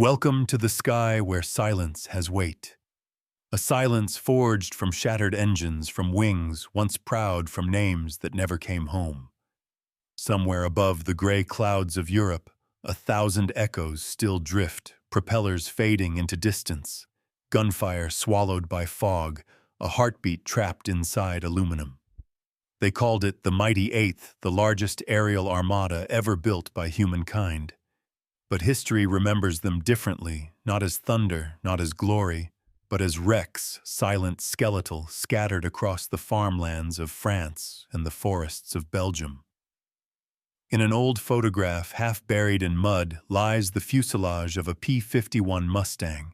Welcome to the sky where silence has weight. A silence forged from shattered engines, from wings once proud, from names that never came home. Somewhere above the gray clouds of Europe, 1,000 echoes still drift, propellers fading into distance, gunfire swallowed by fog, a heartbeat trapped inside aluminum. They called it the Mighty Eighth, the largest aerial armada ever built by humankind. But history remembers them differently, not as thunder, not as glory, but as wrecks, silent, skeletal, scattered across the farmlands of France and the forests of Belgium. In an old photograph, half buried in mud, lies the fuselage of a P-51 Mustang.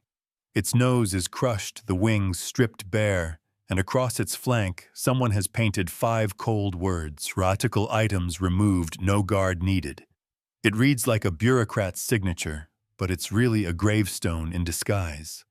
Its nose is crushed, the wings stripped bare, and across its flank, someone has painted 5 cold words, radical items removed, no guard needed. It reads like a bureaucrat's signature, but it's really a gravestone in disguise.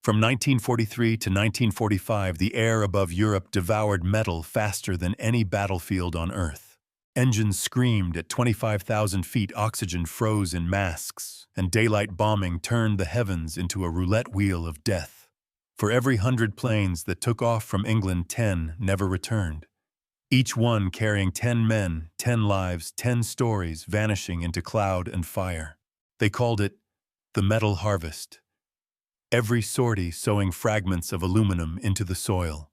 From 1943 to 1945, the air above Europe devoured metal faster than any battlefield on Earth. Engines screamed at 25,000 feet, oxygen froze in masks, and daylight bombing turned the heavens into a roulette wheel of death. For every 100 planes that took off from England, 10 never returned. Each one carrying 10 men, 10 lives, 10 stories vanishing into cloud and fire. They called it the metal harvest. Every sortie sowing fragments of aluminum into the soil.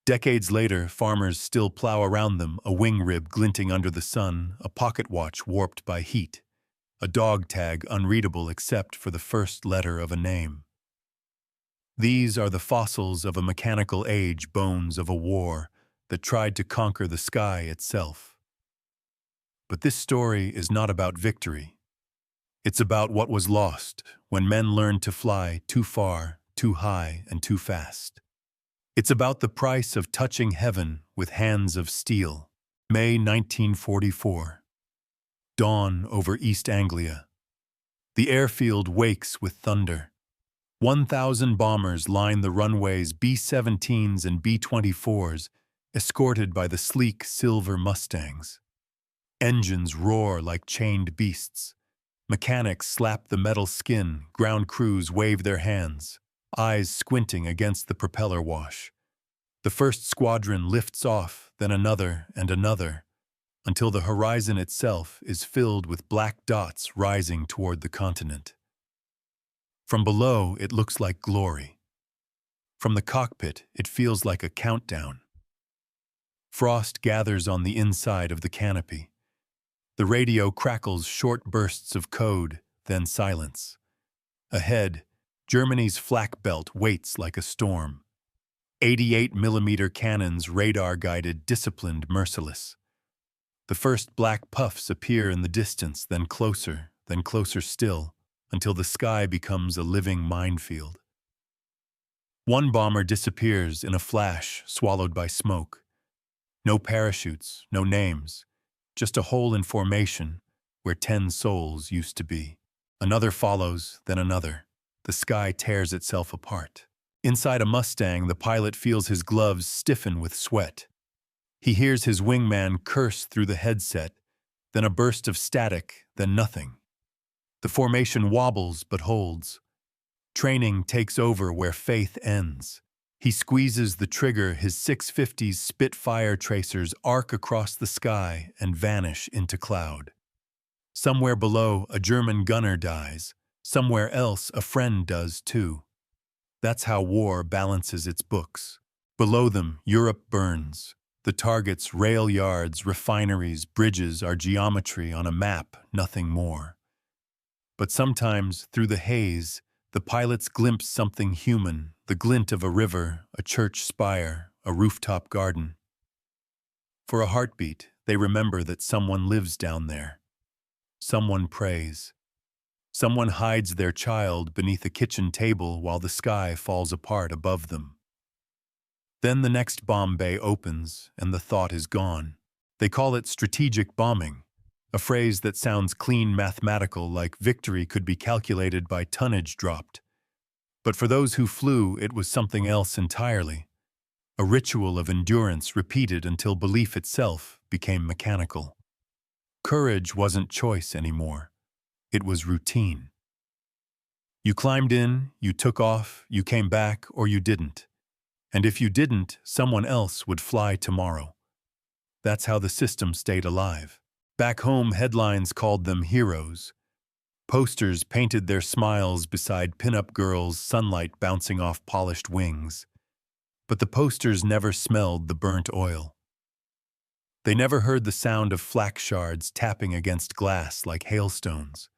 Decades later, farmers still plow around them, a wing rib glinting under the sun, a pocket watch warped by heat, a dog tag unreadable except for the first letter of a name. These are the fossils of a mechanical age, bones of a war that tried to conquer the sky itself. But this story is not about victory. It's about what was lost when men learned to fly too far, too high, and too fast. It's about the price of touching heaven with hands of steel. May 1944. Dawn over East Anglia. The airfield wakes with thunder. 1,000 bombers line the runways, B-17s and B-24s, escorted by the sleek silver Mustangs. Engines roar like chained beasts. Mechanics slap the metal skin, ground crews wave their hands, eyes squinting against the propeller wash. The first squadron lifts off, then another and another, until the horizon itself is filled with black dots rising toward the continent. From below, it looks like glory. From the cockpit, it feels like a countdown. Frost gathers on the inside of the canopy. The radio crackles short bursts of code, then silence. Ahead, Germany's flak belt waits like a storm. 88mm cannons, radar-guided, disciplined, merciless. The first black puffs appear in the distance, then closer still, until the sky becomes a living minefield. One bomber disappears in a flash, swallowed by smoke. No parachutes, no names, just a hole in formation where 10 souls used to be. Another follows, then another. The sky tears itself apart. Inside a Mustang, the pilot feels his gloves stiffen with sweat. He hears his wingman curse through the headset, then a burst of static, then nothing. The formation wobbles but holds. Training takes over where faith ends. He squeezes the trigger, his 650's Spitfire tracers arc across the sky and vanish into cloud. Somewhere below, a German gunner dies. Somewhere else, a friend does too. That's how war balances its books. Below them, Europe burns. The targets, rail yards, refineries, bridges are geometry on a map, nothing more. But sometimes, through the haze, the pilots glimpse something human, the glint of a river, a church spire, a rooftop garden. For a heartbeat, they remember that someone lives down there. Someone prays. Someone hides their child beneath a kitchen table while the sky falls apart above them. Then the next bomb bay opens, and the thought is gone. They call it strategic bombing, a phrase that sounds clean mathematical, like victory could be calculated by tonnage dropped. But for those who flew, it was something else entirely. A ritual of endurance repeated until belief itself became mechanical. Courage wasn't choice anymore. It was routine. You climbed in, you took off, you came back, or you didn't. And if you didn't, someone else would fly tomorrow. That's how the system stayed alive. Back home, headlines called them heroes. Posters painted their smiles beside pin-up girls' sunlight bouncing off polished wings. But the posters never smelled the burnt oil. They never heard the sound of flak shards tapping against glass like hailstones.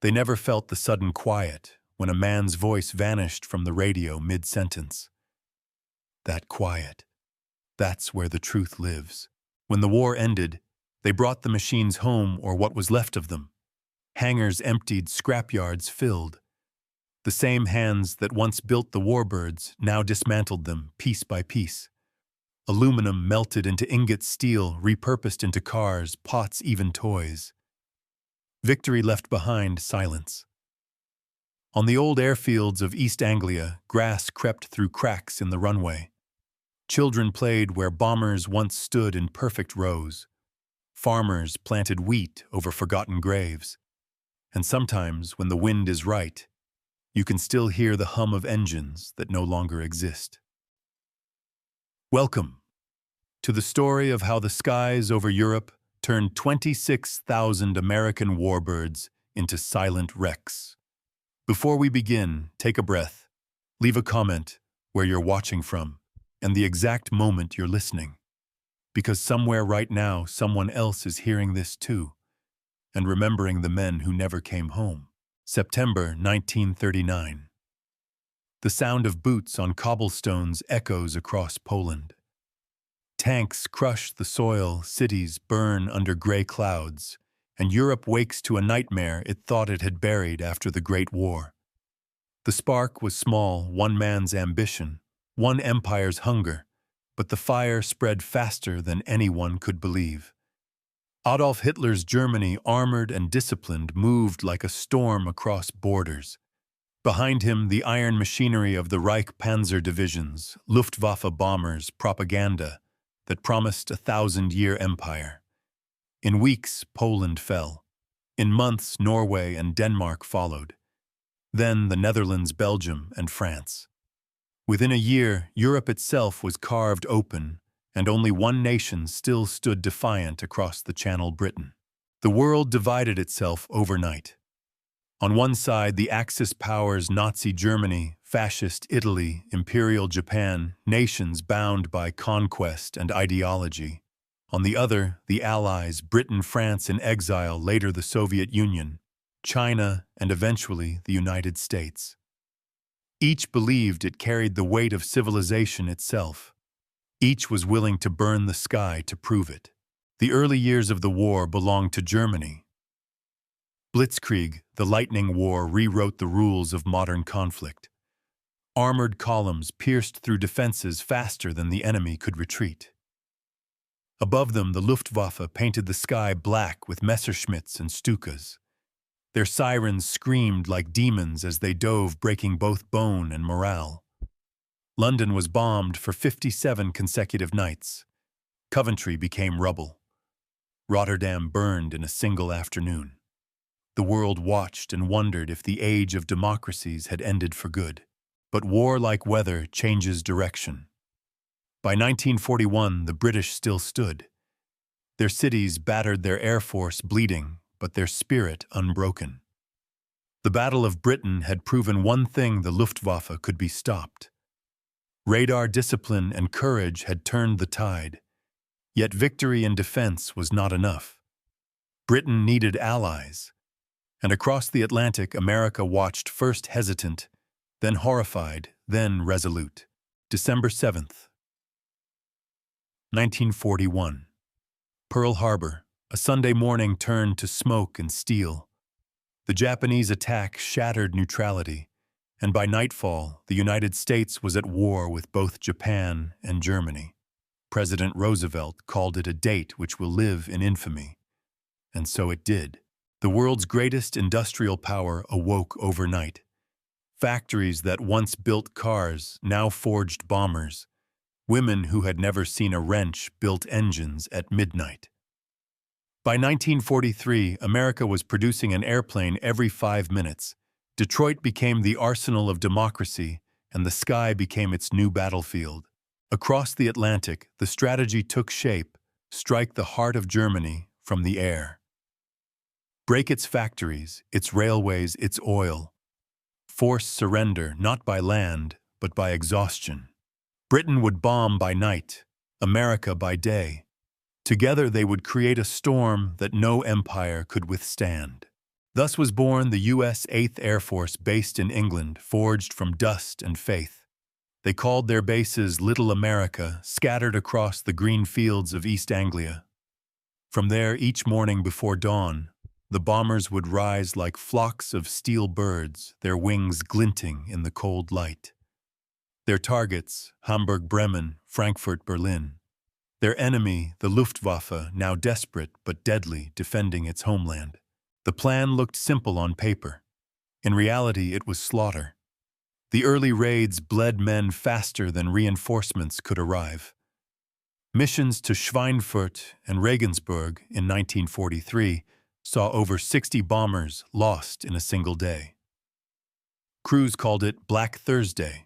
They never felt the sudden quiet when a man's voice vanished from the radio mid-sentence. That quiet. That's where the truth lives. When the war ended, they brought the machines home, or what was left of them. Hangars emptied, scrapyards filled. The same hands that once built the Warbirds now dismantled them piece by piece. Aluminum melted into ingot steel, repurposed into cars, pots, even toys. Victory left behind silence. On the old airfields of East Anglia, grass crept through cracks in the runway. Children played where bombers once stood in perfect rows. Farmers planted wheat over forgotten graves. And sometimes, when the wind is right, you can still hear the hum of engines that no longer exist. Welcome to the story of how the skies over Europe turned 26,000 American warbirds into silent wrecks. Before we begin, take a breath, leave a comment where you're watching from, and the exact moment you're listening. Because somewhere right now, someone else is hearing this too, and remembering the men who never came home. September 1939. The sound of boots on cobblestones echoes across Poland. Tanks crush the soil, cities burn under gray clouds, and Europe wakes to a nightmare it thought it had buried after the Great War. The spark was small, one man's ambition, one empire's hunger, but the fire spread faster than anyone could believe. Adolf Hitler's Germany, armored and disciplined, moved like a storm across borders. Behind him, the iron machinery of the Reich panzer divisions, Luftwaffe bombers, propaganda that promised a 1,000-year empire. In weeks, Poland fell. In months, Norway and Denmark followed. Then the Netherlands, Belgium, and France. Within a year, Europe itself was carved open, and only one nation still stood defiant across the Channel, Britain. The world divided itself overnight. On one side, the Axis powers, Nazi Germany, Fascist Italy, Imperial Japan, nations bound by conquest and ideology. On the other, the Allies, Britain, France in exile, later the Soviet Union, China, and eventually the United States. Each believed it carried the weight of civilization itself. Each was willing to burn the sky to prove it. The early years of the war belonged to Germany. Blitzkrieg, the lightning war, rewrote the rules of modern conflict. Armored columns pierced through defenses faster than the enemy could retreat. Above them, the Luftwaffe painted the sky black with Messerschmitts and Stukas. Their sirens screamed like demons as they dove, breaking both bone and morale. London was bombed for 57 consecutive nights. Coventry became rubble. Rotterdam burned in a single afternoon. The world watched and wondered if the age of democracies had ended for good. But war, like weather, changes direction. By 1941, the British still stood. Their cities battered, their air force bleeding, but their spirit unbroken. The Battle of Britain had proven one thing: the Luftwaffe could be stopped. Radar discipline and courage had turned the tide. Yet victory in defense was not enough. Britain needed allies. And across the Atlantic, America watched, first hesitant, then horrified, then resolute. December 7th, 1941. Pearl Harbor, a Sunday morning, turned to smoke and steel. The Japanese attack shattered neutrality, and by nightfall, the United States was at war with both Japan and Germany. President Roosevelt called it a date which will live in infamy. And so it did. The world's greatest industrial power awoke overnight. Factories that once built cars now forged bombers. Women who had never seen a wrench built engines at midnight. By 1943, America was producing an airplane every 5 minutes, Detroit became the arsenal of democracy, and the sky became its new battlefield. Across the Atlantic, the strategy took shape: strike the heart of Germany from the air. Break its factories, its railways, its oil. Force surrender not by land, but by exhaustion. Britain would bomb by night, America by day. Together they would create a storm that no empire could withstand. Thus was born the U.S. 8th Air Force, based in England, forged from dust and faith. They called their bases Little America, scattered across the green fields of East Anglia. From there, each morning before dawn, the bombers would rise like flocks of steel birds, their wings glinting in the cold light. Their targets, Hamburg, Bremen, Frankfurt, Berlin. Their enemy, the Luftwaffe, now desperate but deadly, defending its homeland. The plan looked simple on paper. In reality, it was slaughter. The early raids bled men faster than reinforcements could arrive. Missions to Schweinfurt and Regensburg in 1943 saw over 60 bombers lost in a single day. Crews called it Black Thursday.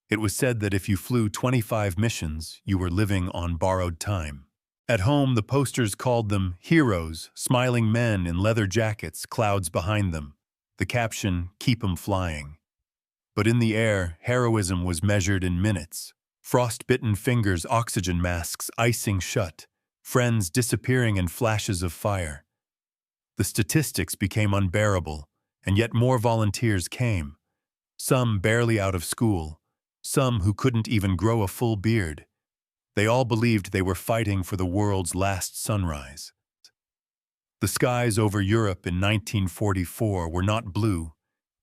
It was said that if you flew 25 missions, you were living on borrowed time. At home, the posters called them heroes, smiling men in leather jackets, clouds behind them. The caption, "Keep 'em flying." But in the air, heroism was measured in minutes. Frost-bitten fingers, oxygen masks icing shut, friends disappearing in flashes of fire. The statistics became unbearable, and yet more volunteers came. Some barely out of school, some who couldn't even grow a full beard. They all believed they were fighting for the world's last sunrise. The skies over Europe in 1944 were not blue.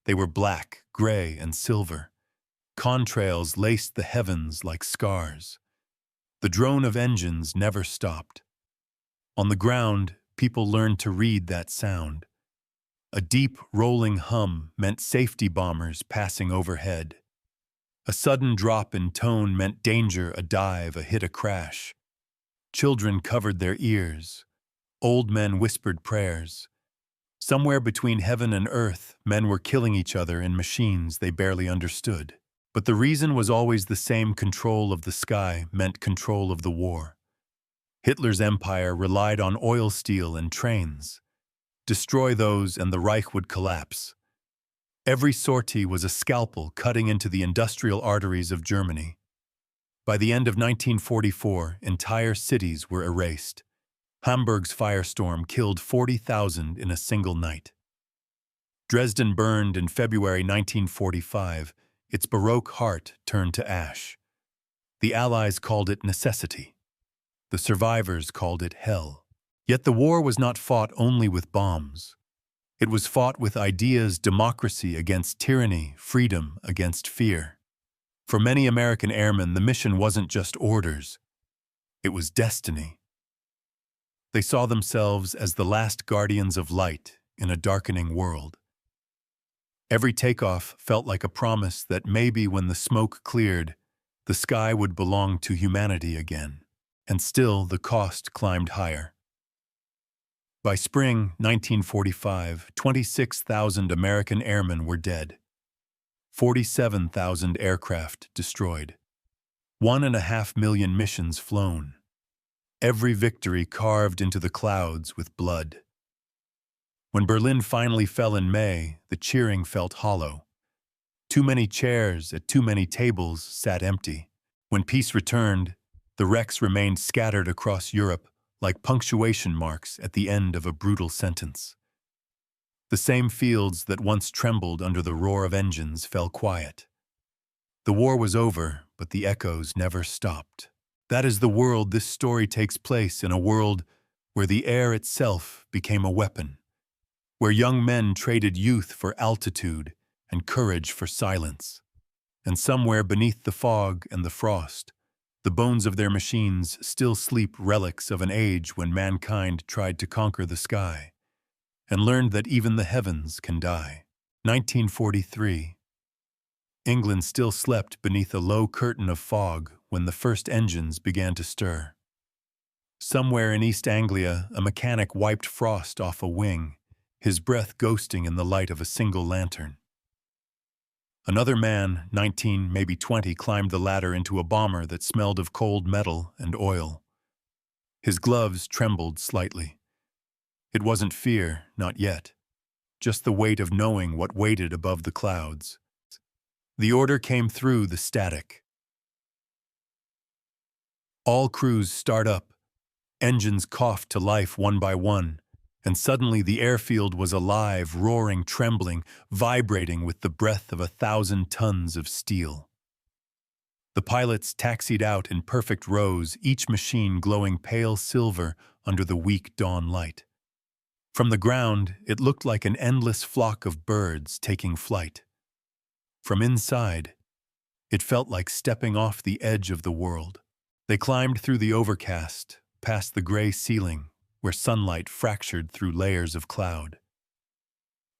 They were black, gray, and silver. Contrails laced the heavens like scars. The drone of engines never stopped. On the ground, people learned to read that sound. A deep, rolling hum meant safety bombers passing overhead. A sudden drop in tone meant danger, a dive, a hit, a crash. Children covered their ears. Old men whispered prayers. Somewhere between heaven and earth, men were killing each other in machines they barely understood. But the reason was always the same: control of the sky meant control of the war. Hitler's empire relied on oil, steel, and trains. Destroy those and the Reich would collapse. Every sortie was a scalpel cutting into the industrial arteries of Germany. By the end of 1944, entire cities were erased. Hamburg's firestorm killed 40,000 in a single night. Dresden burned in February 1945. Its Baroque heart turned to ash. The Allies called it necessity. The survivors called it hell. Yet the war was not fought only with bombs. It was fought with ideas: democracy against tyranny, freedom against fear. For many American airmen, the mission wasn't just orders. It was destiny. They saw themselves as the last guardians of light in a darkening world. Every takeoff felt like a promise that maybe when the smoke cleared, the sky would belong to humanity again. And still, the cost climbed higher. By spring 1945, 26,000 American airmen were dead. 47,000 aircraft destroyed. 1.5 million missions flown. Every victory carved into the clouds with blood. When Berlin finally fell in May, the cheering felt hollow. Too many chairs at too many tables sat empty. When peace returned, the wrecks remained scattered across Europe like punctuation marks at the end of a brutal sentence. The same fields that once trembled under the roar of engines fell quiet. The war was over, but the echoes never stopped. That is the world this story takes place in, a world where the air itself became a weapon, where young men traded youth for altitude and courage for silence. And somewhere beneath the fog and the frost, the bones of their machines still sleep, relics of an age when mankind tried to conquer the sky and learned that even the heavens can die. 1943. England still slept beneath a low curtain of fog when the first engines began to stir. Somewhere in East Anglia, a mechanic wiped frost off a wing, his breath ghosting in the light of a single lantern. Another man, 19, maybe 20, climbed the ladder into a bomber that smelled of cold metal and oil. His gloves trembled slightly. It wasn't fear, not yet. Just the weight of knowing what waited above the clouds. The order came through the static. All crews start up. Engines coughed to life one by one, and suddenly the airfield was alive, roaring, trembling, vibrating with the breath of 1,000 tons of steel. The pilots taxied out in perfect rows, each machine glowing pale silver under the weak dawn light. From the ground, it looked like an endless flock of birds taking flight. From inside, it felt like stepping off the edge of the world. They climbed through the overcast, past the gray ceiling, where sunlight fractured through layers of cloud.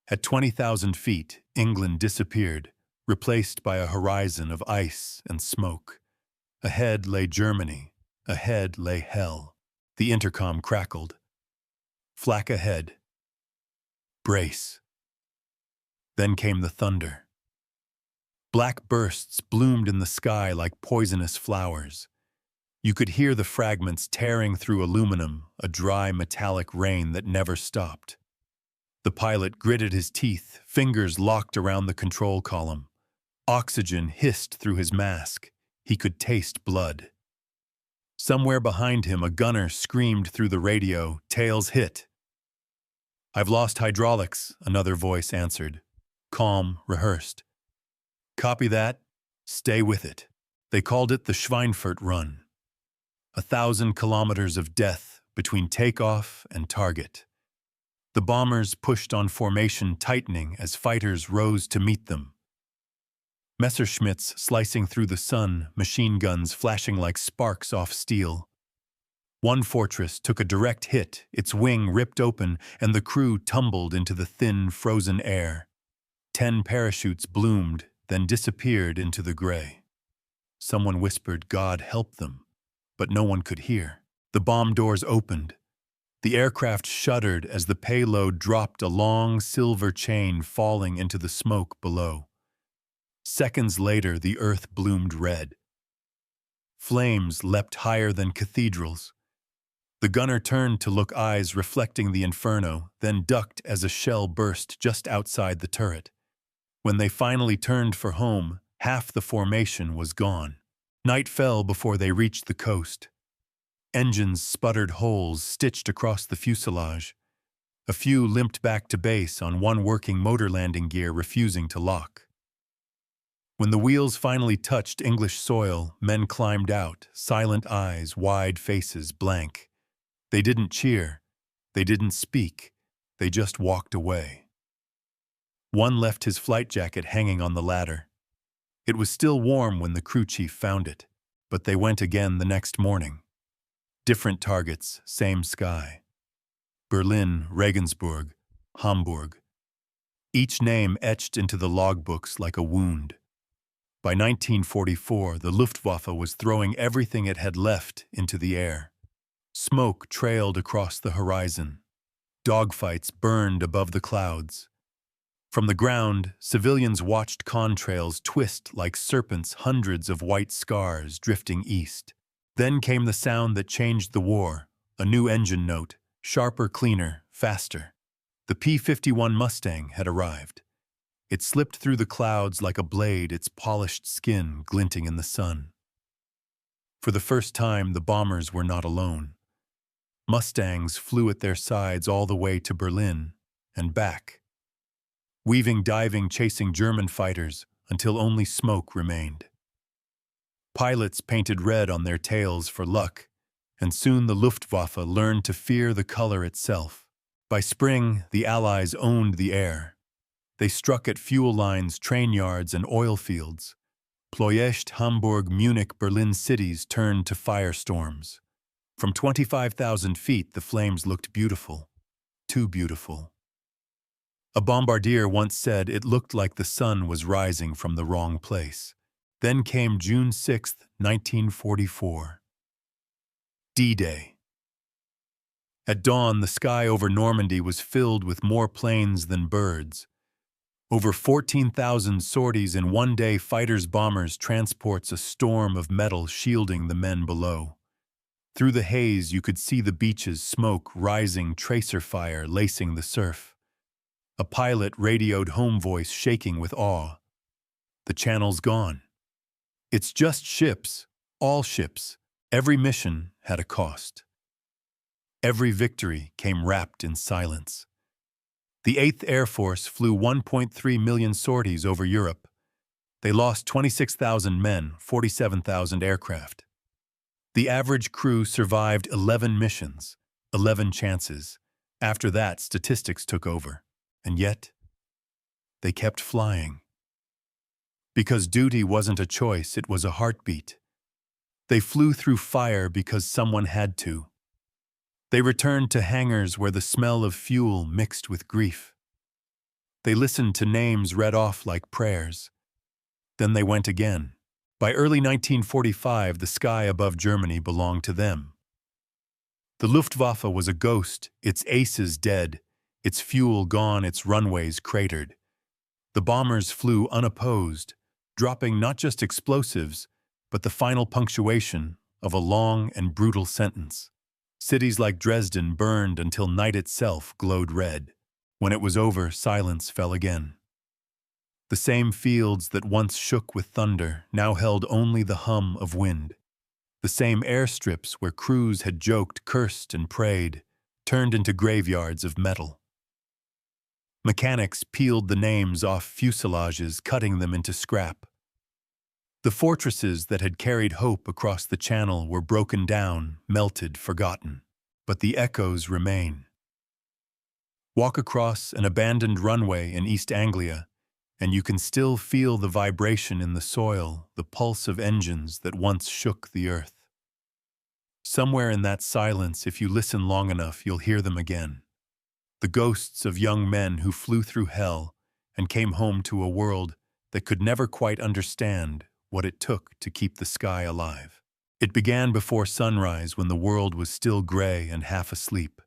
At 20,000 feet, England disappeared, replaced by a horizon of ice and smoke. Ahead lay Germany. Ahead lay hell. The intercom crackled. Flak ahead. Brace. Then came the thunder. Black bursts bloomed in the sky like poisonous flowers. You could hear the fragments tearing through aluminum, a dry metallic rain that never stopped. The pilot gritted his teeth, fingers locked around the control column. Oxygen hissed through his mask. He could taste blood. Somewhere behind him, a gunner screamed through the radio, tails hit. "I've lost hydraulics," another voice answered. Calm, rehearsed. "Copy that. Stay with it." They called it the Schweinfurt Run. 1,000 kilometers of death between takeoff and target. The bombers pushed on formation, tightening as fighters rose to meet them. Messerschmitts slicing through the sun, machine guns flashing like sparks off steel. One fortress took a direct hit, its wing ripped open, and the crew tumbled into the thin, frozen air. 10 parachutes bloomed, then disappeared into the gray. Someone whispered, "God help them," but no one could hear. The bomb doors opened. The aircraft shuddered as the payload dropped, a long silver chain falling into the smoke below. Seconds later, the earth bloomed red. Flames leapt higher than cathedrals. The gunner turned to look, eyes reflecting the inferno, then ducked as a shell burst just outside the turret. When they finally turned for home, half the formation was gone. Night fell before they reached the coast. Engines sputtered holes stitched across the fuselage. A few limped back to base on one working motor landing gear refusing to lock. When the wheels finally touched English soil, men climbed out, silent eyes, wide faces, blank. They didn't cheer. They didn't speak. They just walked away. One left his flight jacket hanging on the ladder. It was still warm when the crew chief found it, but they went again the next morning. Different targets, same sky. Berlin, Regensburg, Hamburg. Each name etched into the logbooks like a wound. By 1944, the Luftwaffe was throwing everything it had left into the air. Smoke trailed across the horizon. Dogfights burned above the clouds. From the ground, civilians watched contrails twist like serpents, hundreds of white scars drifting east. Then came the sound that changed the war, a new engine note, sharper, cleaner, faster. The P-51 Mustang had arrived. It slipped through the clouds like a blade, its polished skin glinting in the sun. For the first time, the bombers were not alone. Mustangs flew at their sides all the way to Berlin and back, weaving, diving, chasing German fighters until only smoke remained. Pilots painted red on their tails for luck, and soon the Luftwaffe learned to fear the color itself. By spring, the Allies owned the air. They struck at fuel lines, train yards, and oil fields. Ploiecht, Hamburg, Munich, Berlin cities turned to firestorms. From 25,000 feet, the flames looked beautiful. Too beautiful. A bombardier once said it looked like the sun was rising from the wrong place. Then came June 6, 1944. D-Day. At dawn, the sky over Normandy was filled with more planes than birds. Over 14,000 sorties in one day, fighters-bombers transports a storm of metal shielding the men below. Through the haze, you could see the beaches, smoke rising, tracer fire lacing the surf. A pilot radioed home, voice shaking with awe. "The channel's gone. It's just ships, all ships. Every mission had a cost." Every victory came wrapped in silence. The 8th Air Force flew 1.3 million sorties over Europe. They lost 26,000 men, 47,000 aircraft. The average crew survived 11 missions, 11 chances. After that, statistics took over. And yet, they kept flying. Because duty wasn't a choice, it was a heartbeat. They flew through fire because someone had to. They returned to hangars where the smell of fuel mixed with grief. They listened to names read off like prayers. Then they went again. By early 1945, the sky above Germany belonged to them. The Luftwaffe was a ghost, its aces dead, its fuel gone, its runways cratered. The bombers flew unopposed, dropping not just explosives, but the final punctuation of a long and brutal sentence. Cities like Dresden burned until night itself glowed red. When it was over, silence fell again. The same fields that once shook with thunder now held only the hum of wind. The same airstrips where crews had joked, cursed, and prayed turned into graveyards of metal. Mechanics peeled the names off fuselages, cutting them into scrap. The fortresses that had carried hope across the Channel were broken down, melted, forgotten. But the echoes remain. Walk across an abandoned runway in East Anglia, and you can still feel the vibration in the soil, the pulse of engines that once shook the earth. Somewhere in that silence, if you listen long enough, you'll hear them again. The ghosts of young men who flew through hell and came home to a world that could never quite understand what it took to keep the sky alive. It began before sunrise, when the world was still gray and half asleep.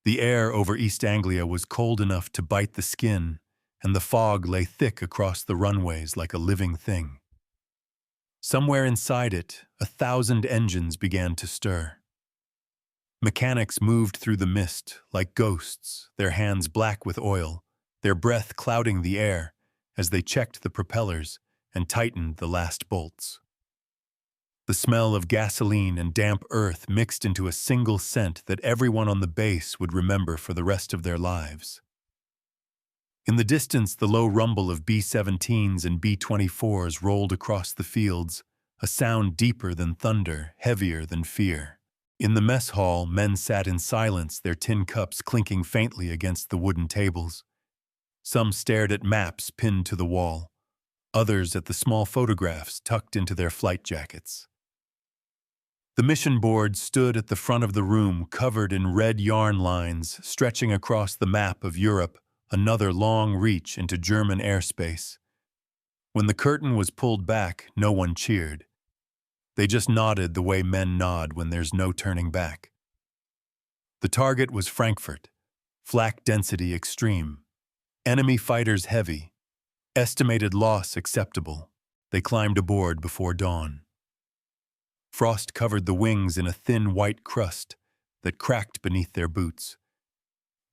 The air over East Anglia was cold enough to bite the skin, and the fog lay thick across the runways like a living thing. Somewhere inside it, 1,000 engines began to stir. Mechanics moved through the mist like ghosts, their hands black with oil, their breath clouding the air as they checked the propellers and tightened the last bolts. The smell of gasoline and damp earth mixed into a single scent that everyone on the base would remember for the rest of their lives. In the distance, the low rumble of B-17s and B-24s rolled across the fields, a sound deeper than thunder, heavier than fear. In the mess hall, men sat in silence, their tin cups clinking faintly against the wooden tables. Some stared at maps pinned to the wall, others at the small photographs tucked into their flight jackets. The mission board stood at the front of the room, covered in red yarn lines stretching across the map of Europe, another long reach into German airspace. When the curtain was pulled back, no one cheered. They just nodded the way men nod when there's no turning back. The target was Frankfurt, flak density extreme, enemy fighters heavy, estimated loss acceptable. They climbed aboard before dawn. Frost covered the wings in a thin white crust that cracked beneath their boots.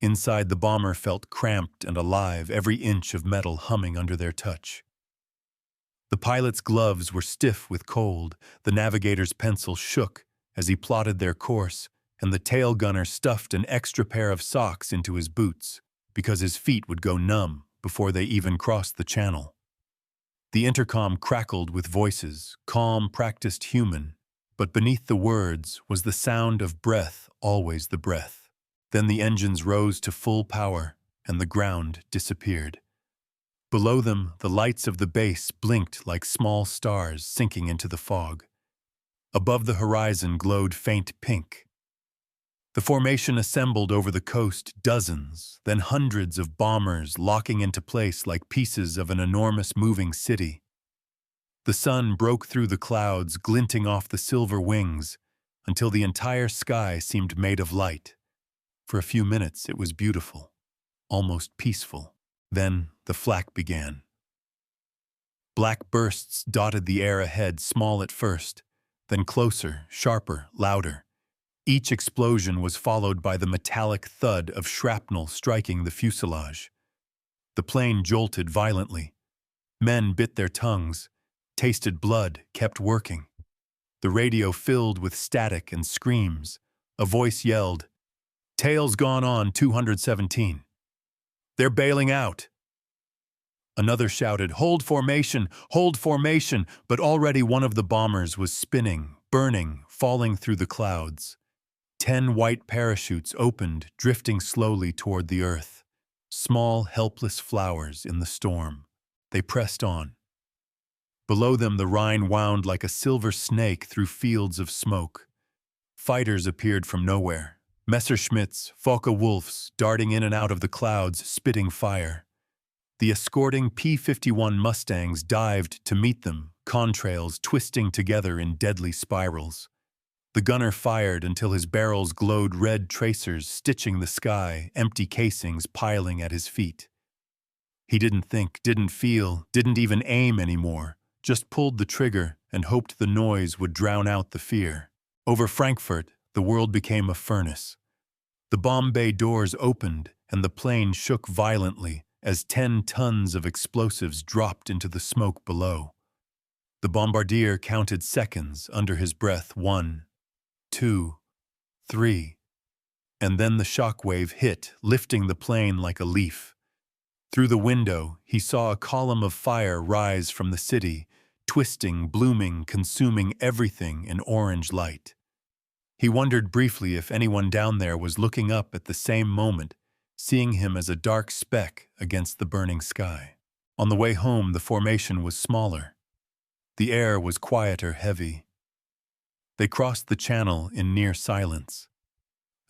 Inside, the bomber felt cramped and alive, every inch of metal humming under their touch. The pilot's gloves were stiff with cold, the navigator's pencil shook as he plotted their course, and the tail gunner stuffed an extra pair of socks into his boots because his feet would go numb before they even crossed the channel. The intercom crackled with voices, calm, practiced human, but beneath the words was the sound of breath, always the breath. Then the engines rose to full power, and the ground disappeared. Below them, the lights of the base blinked like small stars sinking into the fog. Above the horizon glowed faint pink. The formation assembled over the coast, dozens, then hundreds of bombers locking into place like pieces of an enormous moving city. The sun broke through the clouds, glinting off the silver wings, until the entire sky seemed made of light. For a few minutes it was beautiful, almost peaceful. Then the flak began. Black bursts dotted the air ahead, small at first, then closer, sharper, louder. Each explosion was followed by the metallic thud of shrapnel striking the fuselage. The plane jolted violently. Men bit their tongues, tasted blood, kept working. The radio filled with static and screams. A voice yelled, "Tail's gone on 217. They're bailing out." Another shouted, hold formation, but already one of the bombers was spinning, burning, falling through the clouds. 10 white parachutes opened, drifting slowly toward the earth. Small, helpless flowers in the storm. They pressed on. Below them the Rhine wound like a silver snake through fields of smoke. Fighters appeared from nowhere. Messerschmitts, Focke-Wulfs, darting in and out of the clouds, spitting fire. The escorting P-51 Mustangs dived to meet them, contrails twisting together in deadly spirals. The gunner fired until his barrels glowed red tracers stitching the sky, empty casings piling at his feet. He didn't think, didn't feel, didn't even aim anymore, just pulled the trigger and hoped the noise would drown out the fear. Over Frankfurt, the world became a furnace. The bomb bay doors opened and the plane shook violently as 10 tons of explosives dropped into the smoke below. The bombardier counted seconds under his breath, 1, 2, 3, and then the shockwave hit, lifting the plane like a leaf. Through the window, he saw a column of fire rise from the city, twisting, blooming, consuming everything in orange light. He wondered briefly if anyone down there was looking up at the same moment, seeing him as a dark speck against the burning sky. On the way home, the formation was smaller. The air was quieter, heavy. They crossed the channel in near silence.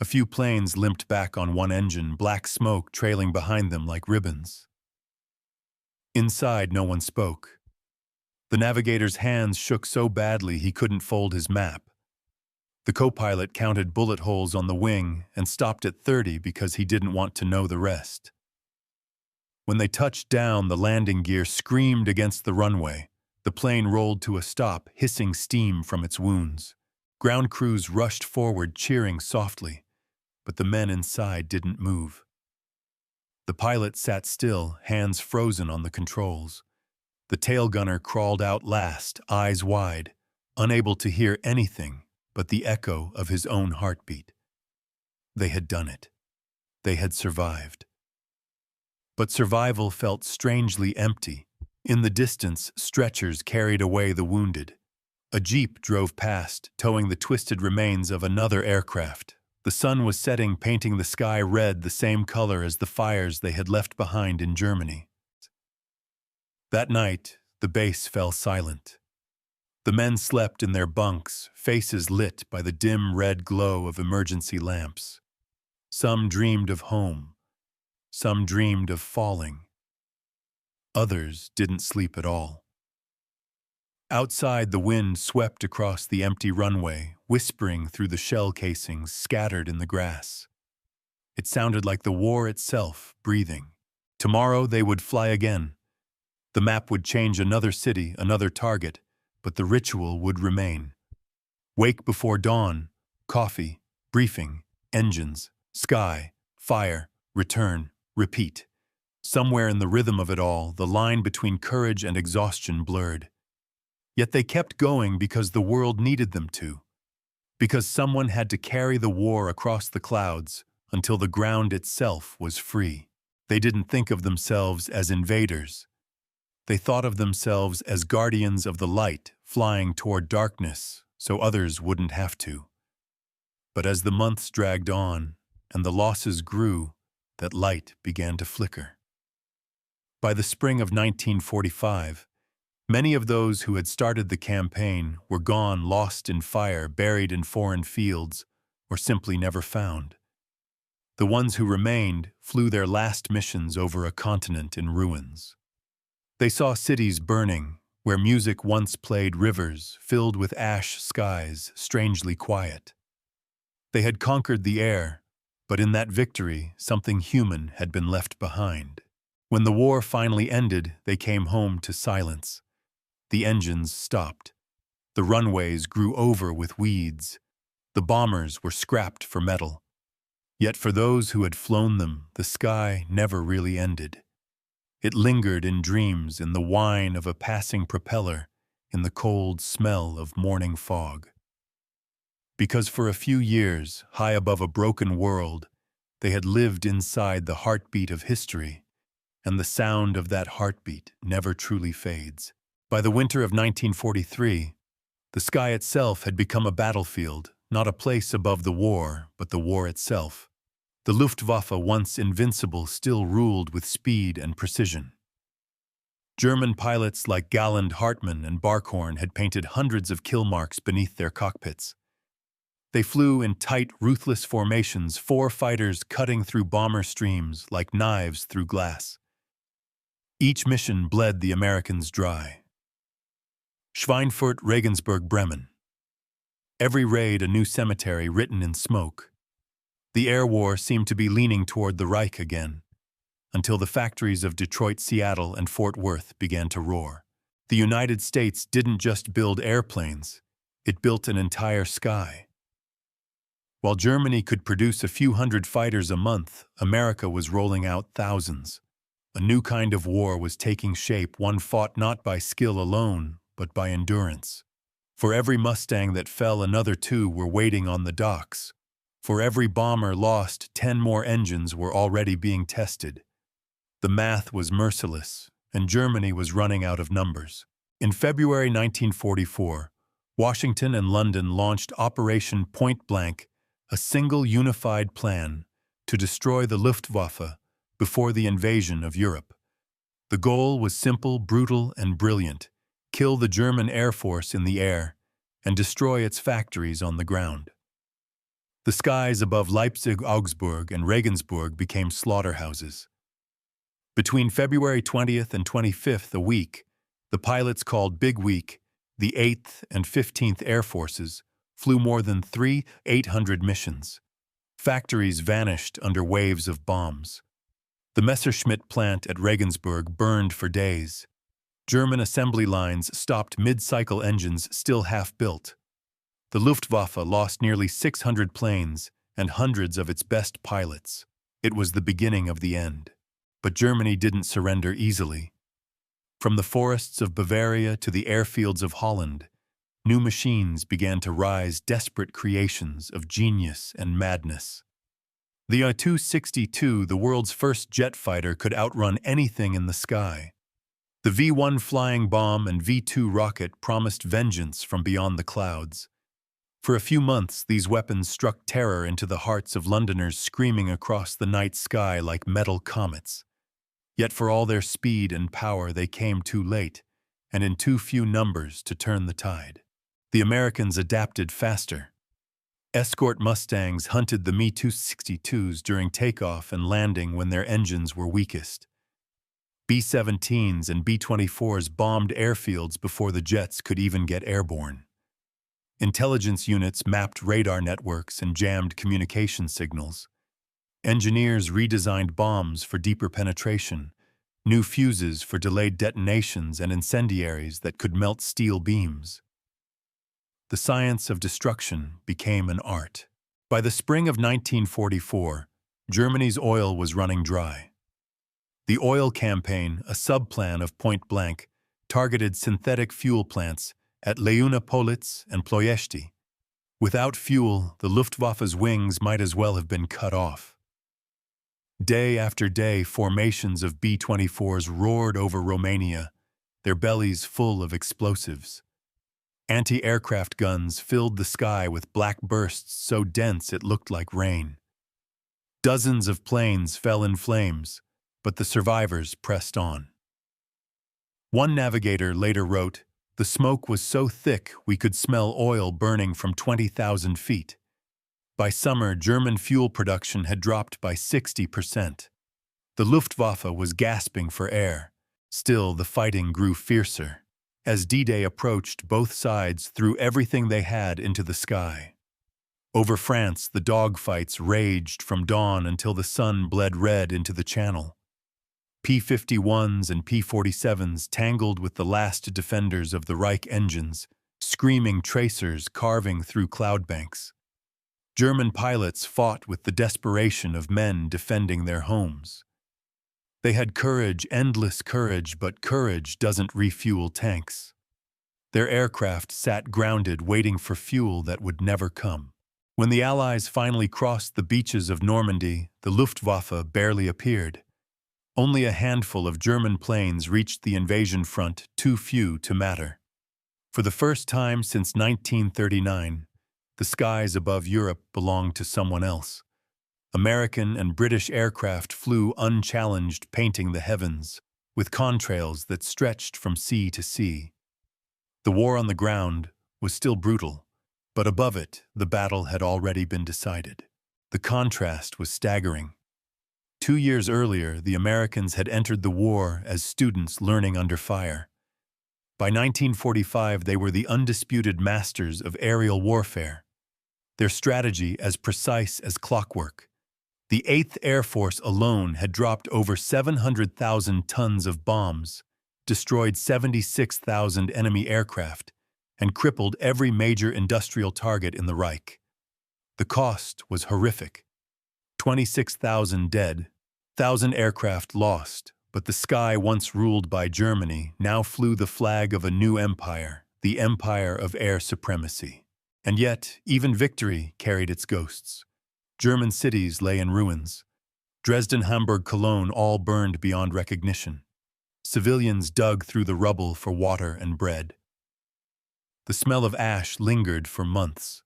A few planes limped back on one engine, black smoke trailing behind them like ribbons. Inside, no one spoke. The navigator's hands shook so badly he couldn't fold his map. The co-pilot counted bullet holes on the wing and stopped at 30 because he didn't want to know the rest. When they touched down, the landing gear screamed against the runway. The plane rolled to a stop, hissing steam from its wounds. Ground crews rushed forward, cheering softly, but the men inside didn't move. The pilot sat still, hands frozen on the controls. The tail gunner crawled out last, eyes wide, unable to hear anything but the echo of his own heartbeat. They had done it. They had survived. But survival felt strangely empty. In the distance, stretchers carried away the wounded. A jeep drove past, towing the twisted remains of another aircraft. The sun was setting, painting the sky red, the same color as the fires they had left behind in Germany. That night, the base fell silent. The men slept in their bunks, faces lit by the dim red glow of emergency lamps. Some dreamed of home. Some dreamed of falling. Others didn't sleep at all. Outside, the wind swept across the empty runway, whispering through the shell casings scattered in the grass. It sounded like the war itself, breathing. Tomorrow they would fly again. The map would change another city, another target, but the ritual would remain. Wake before dawn, coffee, briefing, engines, sky, fire, return, repeat. Somewhere in the rhythm of it all, the line between courage and exhaustion blurred. Yet they kept going because the world needed them to. Because someone had to carry the war across the clouds until the ground itself was free. They didn't think of themselves as invaders. They thought of themselves as guardians of the light, flying toward darkness so others wouldn't have to. But as the months dragged on and the losses grew, that light began to flicker. By the spring of 1945, many of those who had started the campaign were gone, lost in fire, buried in foreign fields, or simply never found. The ones who remained flew their last missions over a continent in ruins. They saw cities burning, where music once played, rivers filled with ash skies, strangely quiet. They had conquered the air, But in that victory, something human had been left behind. When the war finally ended, they came home to silence. The engines stopped. The runways grew over with weeds. The bombers were scrapped for metal. Yet for those who had flown them, the sky never really ended. It lingered in dreams, in the whine of a passing propeller, in the cold smell of morning fog. Because for a few years, high above a broken world, they had lived inside the heartbeat of history, and the sound of that heartbeat never truly fades. By the winter of 1943, the sky itself had become a battlefield, not a place above the war, but the war itself. The Luftwaffe, once invincible, still ruled with speed and precision. German pilots like Galland, Hartmann, and Barkhorn had painted hundreds of kill marks beneath their cockpits. They flew in tight, ruthless formations, 4 fighters cutting through bomber streams like knives through glass. Each mission bled the Americans dry. Schweinfurt, Regensburg, Bremen. Every raid a new cemetery written in smoke. The air war seemed to be leaning toward the Reich again, until the factories of Detroit, Seattle, and Fort Worth began to roar. The United States didn't just build airplanes, it built an entire sky. While Germany could produce a few hundred fighters a month, America was rolling out thousands. A new kind of war was taking shape, one fought not by skill alone, but by endurance. For every Mustang that fell, another 2 were waiting on the docks. For every bomber lost, 10 more engines were already being tested. The math was merciless, and Germany was running out of numbers. In February 1944, Washington and London launched Operation Point Blank, a single unified plan to destroy the Luftwaffe before the invasion of Europe. The goal was simple, brutal, and brilliant: kill the German Air Force in the air and destroy its factories on the ground. The skies above Leipzig, Augsburg, and Regensburg became slaughterhouses. Between February 20th and 25th a week, the pilots called Big Week, the 8th and 15th Air Forces, flew more than 800 missions. Factories vanished under waves of bombs. The Messerschmitt plant at Regensburg burned for days. German assembly lines stopped mid-cycle, engines still half-built. The Luftwaffe lost nearly 600 planes and hundreds of its best pilots. It was the beginning of the end. But Germany didn't surrender easily. From the forests of Bavaria to the airfields of Holland, new machines began to rise, desperate creations of genius and madness. The I-262, the world's first jet fighter, could outrun anything in the sky. The V-1 flying bomb and V-2 rocket promised vengeance from beyond the clouds. For a few months, these weapons struck terror into the hearts of Londoners, screaming across the night sky like metal comets. Yet for all their speed and power, they came too late, and in too few numbers to turn the tide. The Americans adapted faster. Escort Mustangs hunted the Mi-262s during takeoff and landing when their engines were weakest. B-17s and B-24s bombed airfields before the jets could even get airborne. Intelligence units mapped radar networks and jammed communication signals. Engineers redesigned bombs for deeper penetration, new fuses for delayed detonations, and incendiaries that could melt steel beams. The science of destruction became an art. By the spring of 1944, Germany's oil was running dry. The oil campaign, a subplan of Point Blank, targeted synthetic fuel plants at Leuna-Politz and Ploiești. Without fuel, the Luftwaffe's wings might as well have been cut off. Day after day, formations of B-24s roared over Romania, their bellies full of explosives. Anti-aircraft guns filled the sky with black bursts so dense it looked like rain. Dozens of planes fell in flames, but the survivors pressed on. One navigator later wrote, "The smoke was so thick we could smell oil burning from 20,000 feet. By summer, German fuel production had dropped by 60%. The Luftwaffe was gasping for air. Still, the fighting grew fiercer. As D-Day approached, both sides threw everything they had into the sky. Over France, the dogfights raged from dawn until the sun bled red into the Channel. P-51s and P-47s tangled with the last defenders of the Reich engines, screaming tracers carving through cloud banks. German pilots fought with the desperation of men defending their homes. They had courage, endless courage, but courage doesn't refuel tanks. Their aircraft sat grounded, waiting for fuel that would never come. When the Allies finally crossed the beaches of Normandy, the Luftwaffe barely appeared. Only a handful of German planes reached the invasion front, too few to matter. For the first time since 1939, the skies above Europe belonged to someone else. American and British aircraft flew unchallenged, painting the heavens, with contrails that stretched from sea to sea. The war on the ground was still brutal, but above it, the battle had already been decided. The contrast was staggering. 2 years earlier, the Americans had entered the war as students learning under fire. By 1945, they were the undisputed masters of aerial warfare. Their strategy as precise as clockwork. The 8th Air Force alone had dropped over 700,000 tons of bombs, destroyed 76,000 enemy aircraft, and crippled every major industrial target in the Reich. The cost was horrific. 26,000 dead, 1,000 aircraft lost, but the sky once ruled by Germany now flew the flag of a new empire, the empire of air supremacy. And yet, even victory carried its ghosts. German cities lay in ruins. Dresden, Hamburg, Cologne all burned beyond recognition. Civilians dug through the rubble for water and bread. The smell of ash lingered for months.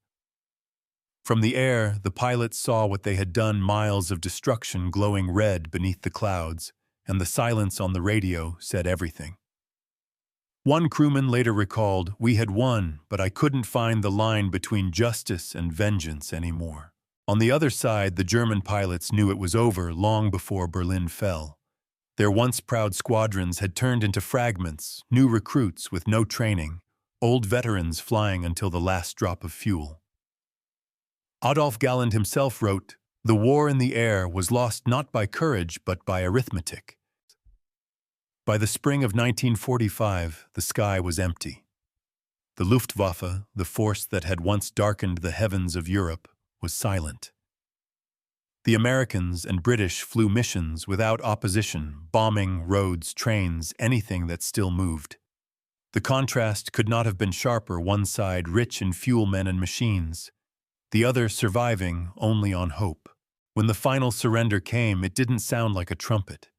From the air, the pilots saw what they had done, miles of destruction glowing red beneath the clouds, and the silence on the radio said everything. One crewman later recalled, "We had won, but I couldn't find the line between justice and vengeance anymore." On the other side, the German pilots knew it was over long before Berlin fell. Their once proud squadrons had turned into fragments, new recruits with no training, old veterans flying until the last drop of fuel. Adolf Galland himself wrote, "The war in the air was lost not by courage but by arithmetic." By the spring of 1945, the sky was empty. The Luftwaffe, the force that had once darkened the heavens of Europe, was silent. The Americans and British flew missions without opposition, bombing roads, trains, anything that still moved. The contrast could not have been sharper, one side rich in fuel men and machines, the other surviving only on hope. When the final surrender came, it didn't sound like a trumpet.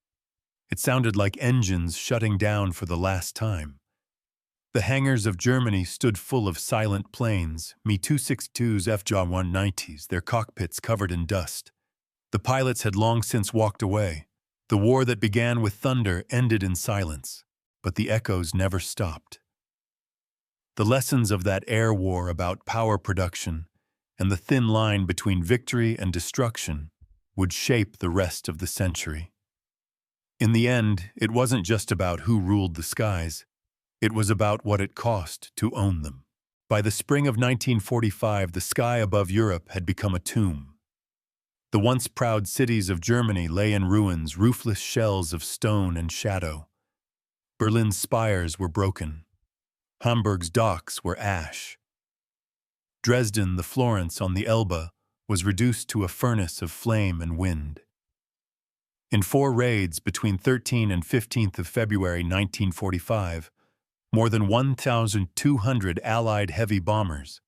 It sounded like engines shutting down for the last time. The hangars of Germany stood full of silent planes, Mi-262s, F-190s, their cockpits covered in dust. The pilots had long since walked away. The war that began with thunder ended in silence, but the echoes never stopped. The lessons of that air war about power production and the thin line between victory and destruction would shape the rest of the century. In the end, it wasn't just about who ruled the skies. It was about what it cost to own them. By the spring of 1945, the sky above Europe had become a tomb. The once proud cities of Germany lay in ruins, roofless shells of stone and shadow. Berlin's spires were broken. Hamburg's docks were ash. Dresden, the Florence on the Elbe, was reduced to a furnace of flame and wind. In 4 raids between 13 and 15th of February 1945, more than 1,200 Allied heavy bombers,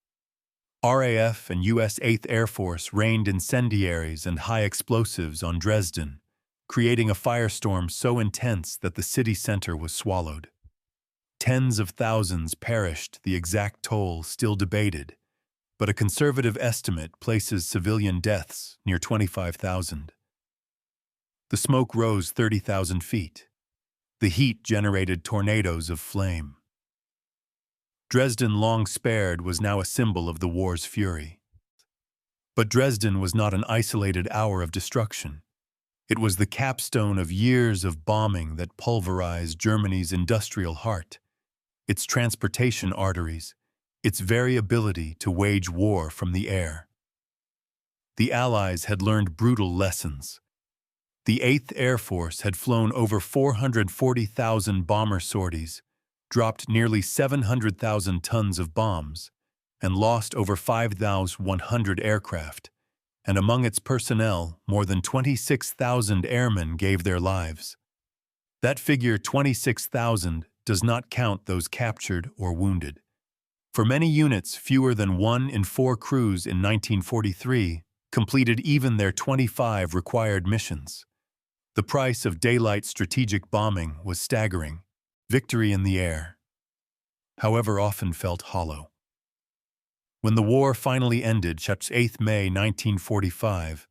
RAF and U.S. 8th Air Force rained incendiaries and high explosives on Dresden, creating a firestorm so intense that the city center was swallowed. Tens of thousands perished, the exact toll still debated, but a conservative estimate places civilian deaths near 25,000. The smoke rose 30,000 feet. The heat generated tornadoes of flame. Dresden, long spared, was now a symbol of the war's fury. But Dresden was not an isolated hour of destruction. It was the capstone of years of bombing that pulverized Germany's industrial heart, its transportation arteries, its very ability to wage war from the air. The Allies had learned brutal lessons. The 8th Air Force had flown over 440,000 bomber sorties, dropped nearly 700,000 tons of bombs, and lost over 5,100 aircraft, and among its personnel, more than 26,000 airmen gave their lives. That figure, 26,000, does not count those captured or wounded. For many units, fewer than 1 in 4 crews in 1943 completed even their 25 required missions. The price of daylight strategic bombing was staggering. Victory in the air, however, often felt hollow. When the war finally ended, 8th May 1945,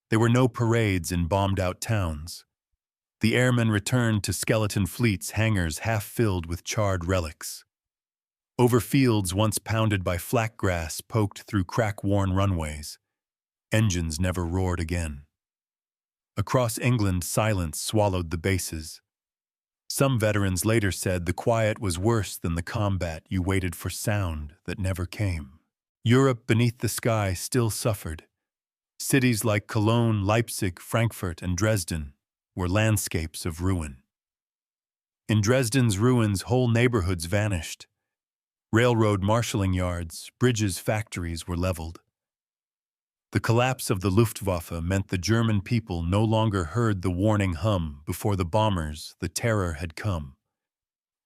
there were no parades in bombed-out towns. The airmen returned to skeleton fleets, hangars half filled with charred relics. Over fields once pounded by flak grass poked through crack-worn runways. Engines never roared again. Across England, silence swallowed the bases. Some veterans later said the quiet was worse than the combat. You waited for sound that never came. Europe beneath the sky still suffered. Cities like Cologne, Leipzig, Frankfurt, and Dresden were landscapes of ruin. In Dresden's ruins, whole neighborhoods vanished. Railroad marshalling yards, bridges, factories were leveled. The collapse of the Luftwaffe meant the German people no longer heard the warning hum before the bombers. The terror had come.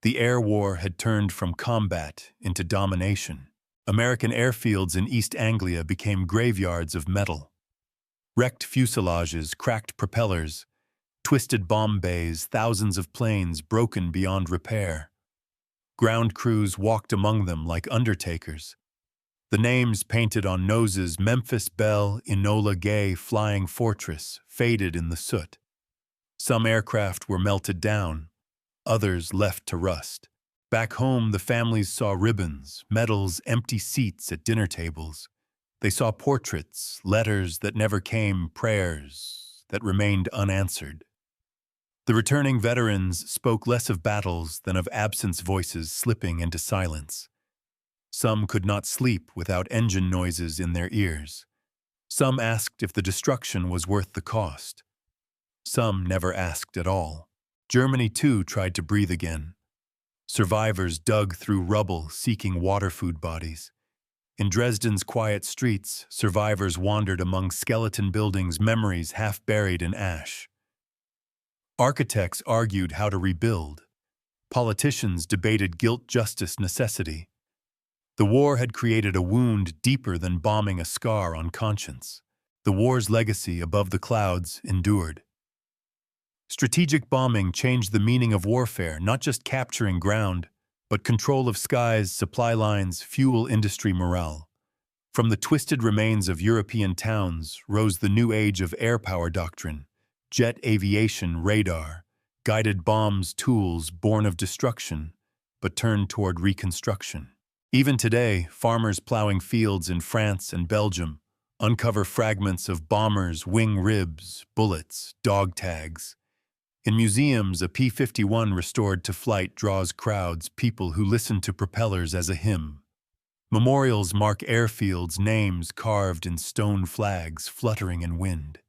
The air war had turned from combat into domination. American airfields in East Anglia became graveyards of metal. Wrecked fuselages, cracked propellers, twisted bomb bays, thousands of planes broken beyond repair. Ground crews walked among them like undertakers. The names painted on noses, Memphis Belle, Enola Gay, Flying Fortress, faded in the soot. Some aircraft were melted down, others left to rust. Back home, the families saw ribbons, medals, empty seats at dinner tables. They saw portraits, letters that never came, prayers that remained unanswered. The returning veterans spoke less of battles than of absent voices slipping into silence. Some could not sleep without engine noises in their ears. Some asked if the destruction was worth the cost. Some never asked at all. Germany, too, tried to breathe again. Survivors dug through rubble, seeking water-food bodies. In Dresden's quiet streets, survivors wandered among skeleton buildings, memories half buried in ash. Architects argued how to rebuild. Politicians debated guilt, justice, necessity. The war had created a wound deeper than bombing, a scar on conscience. The war's legacy above the clouds endured. Strategic bombing changed the meaning of warfare, not just capturing ground, but control of skies, supply lines, fuel industry, morale. From the twisted remains of European towns rose the new age of air power doctrine, jet aviation, radar, guided bombs, tools born of destruction, but turned toward reconstruction. Even today, farmers plowing fields in France and Belgium uncover fragments of bombers, wing ribs, bullets, dog tags. In museums, a P-51 restored to flight draws crowds, people who listen to propellers as a hymn. Memorials mark airfields, names carved in stone, flags fluttering in wind.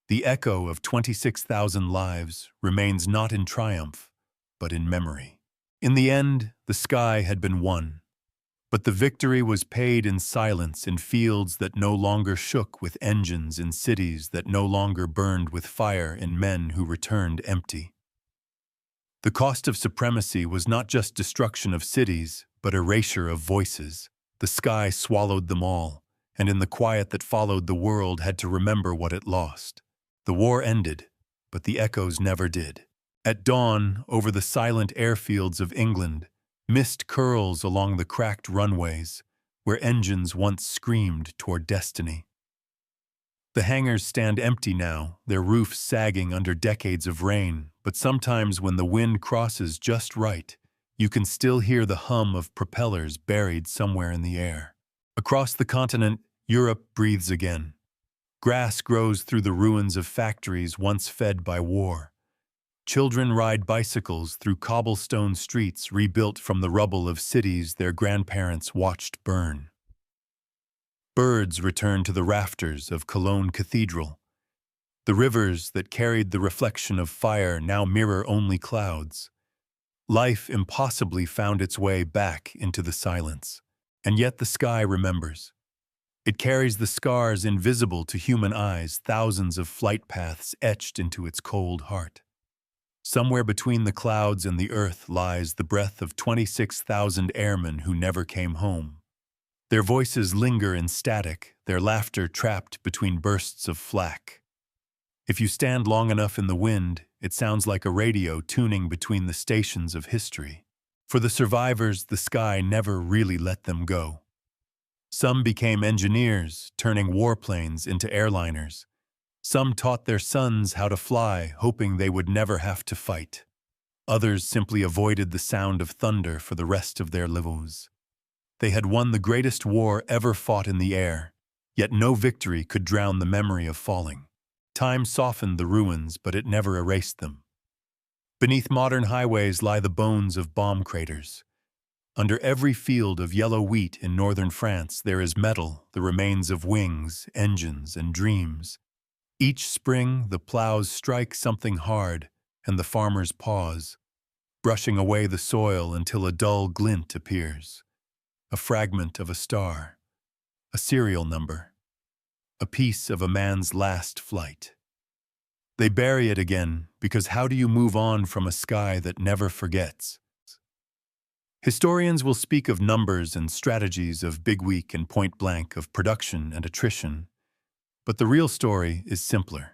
The echo of 26,000 lives remains not in triumph, but in memory. In the end, the sky had been won, but the victory was paid in silence, in fields that no longer shook with engines, in cities that no longer burned with fire, in men who returned empty. The cost of supremacy was not just destruction of cities, but erasure of voices. The sky swallowed them all, and in the quiet that followed, the world had to remember what it lost. The war ended, but the echoes never did. At dawn, over the silent airfields of England, mist curls along the cracked runways, where engines once screamed toward destiny. The hangars stand empty now, their roofs sagging under decades of rain, but sometimes when the wind crosses just right, you can still hear the hum of propellers buried somewhere in the air. Across the continent, Europe breathes again. Grass grows through the ruins of factories once fed by war. Children ride bicycles through cobblestone streets rebuilt from the rubble of cities their grandparents watched burn. Birds return to the rafters of Cologne Cathedral. The rivers that carried the reflection of fire now mirror only clouds. Life impossibly found its way back into the silence. And yet the sky remembers. It carries the scars invisible to human eyes, thousands of flight paths etched into its cold heart. Somewhere between the clouds and the earth lies the breath of 26,000 airmen who never came home. Their voices linger in static, their laughter trapped between bursts of flak. If you stand long enough in the wind, it sounds like a radio tuning between the stations of history. For the survivors, the sky never really let them go. Some became engineers, turning warplanes into airliners. Some taught their sons how to fly, hoping they would never have to fight. Others simply avoided the sound of thunder for the rest of their lives. They had won the greatest war ever fought in the air, yet no victory could drown the memory of falling. Time softened the ruins, but it never erased them. Beneath modern highways lie the bones of bomb craters. Under every field of yellow wheat in northern France there is metal, the remains of wings, engines, and dreams. Each spring the plows strike something hard, and the farmers pause, brushing away the soil until a dull glint appears. A fragment of a star, a serial number, a piece of a man's last flight. They bury it again, because how do you move on from a sky that never forgets? Historians will speak of numbers and strategies, of big week and point blank, of production and attrition. But the real story is simpler.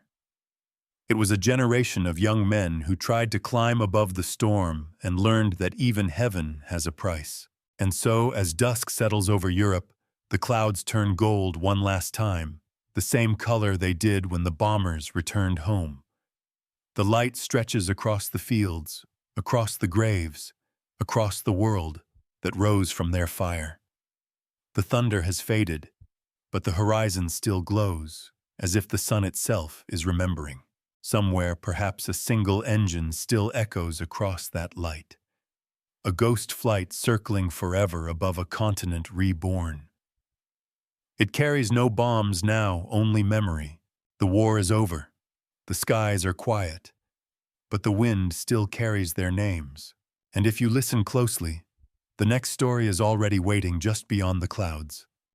It was a generation of young men who tried to climb above the storm and learned that even heaven has a price. And so, as dusk settles over Europe, the clouds turn gold one last time, the same color they did when the bombers returned home. The light stretches across the fields, across the graves, across the world that rose from their fire. The thunder has faded, but the horizon still glows, as if the sun itself is remembering. Somewhere, perhaps a single engine still echoes across that light. A ghost flight circling forever above a continent reborn. It carries no bombs now, only memory. The war is over. The skies are quiet. But the wind still carries their names. And if you listen closely, the next story is already waiting just beyond the clouds.